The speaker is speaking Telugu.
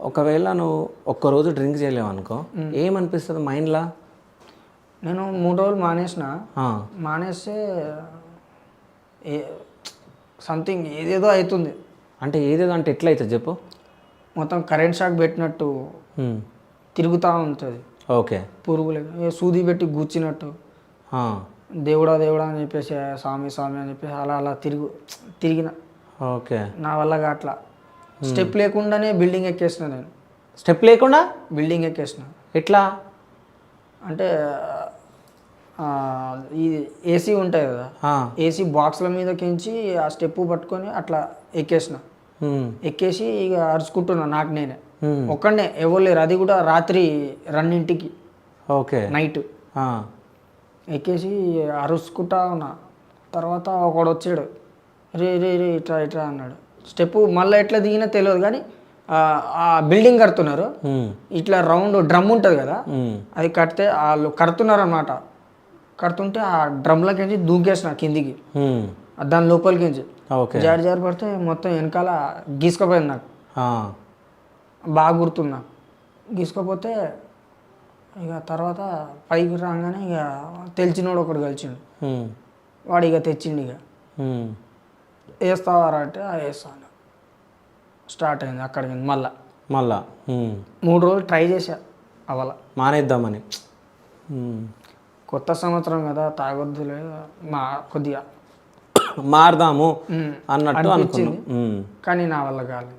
ఒకవేళ నువ్వు ఒక్కరోజు డ్రింక్ చేయలేవు అనుకో, ఏమనిపిస్తుంది మైండ్లో? నేను 3 రోజులు మానేసిన. మానేస్తే ఏ సంథింగ్ ఏదేదో అవుతుంది. అంటే ఏదేదో అంటే ఎట్లయితుంది చెప్పు? మొత్తం కరెంట్ షాక్ పెట్టినట్టు తిరుగుతూ ఉంటుంది. ఓకే. పురుగులు సూది పెట్టి గుచ్చినట్టు, దేవుడా దేవుడా అని చెప్పేసి, స్వామి స్వామి అని చెప్పేసి అలా అలా తిరిగిన. ఓకే. నా వల్ల అట్లా స్టెప్ లేకుండానే బిల్డింగ్ ఎక్కేసిన. నేను స్టెప్ లేకుండా బిల్డింగ్ ఎక్కేసిన. ఎట్లా అంటే ఇది ఏసీ ఉంటాయి కదా, ఏసీ బాక్స్ల మీదకించి ఆ స్టెప్ పట్టుకొని అట్లా ఎక్కేసిన. ఎక్కేసి ఇక అరుచుకుంటున్నా నాకు నేనే, ఒక్కడనే, ఎవరు లేరు. అది కూడా రాత్రి 2:00కి. ఓకే. నైట్ ఎక్కేసి అరుచుకుంటా ఉన్నా. తర్వాత ఒకడు వచ్చాడు, రే రే రే ఇట్రా ఇట్రా అన్నాడు. స్టెప్ మళ్ళీ ఎట్లా దిగినా తెలియదు కానీ ఆ బిల్డింగ్ కడుతున్నారు. ఇట్లా రౌండ్ డ్రమ్ ఉంటుంది కదా, అది కడితే వాళ్ళు కడుతున్నారు అన్నమాట. కడుతుంటే ఆ డ్రమ్లకించి దూకేసిన కిందికి, దాని లోపలికించి జారి జారి పడితే మొత్తం వెనకాల గీసుకపోయింది. నాకు బాగా గుర్తున్నా. గీసుకపోతే ఇక తర్వాత పైకి రాగానే ఇక తెలిసినోడు ఒకడు కలిసిండు. వాడు ఇక తెచ్చిండు. ఇక వేస్తావారా అంటే వేస్తాను. స్టార్ట్ అయింది అక్కడికి. మళ్ళా 3 రోజులు ట్రై చేశా అవల మానేద్దామని. కొత్త సంవత్సరం కదా, తాగొద్దులే, కొద్దిగా మారదాము అన్నట్టు అనిపించింది. కానీ నా వల్ల కాలేదు.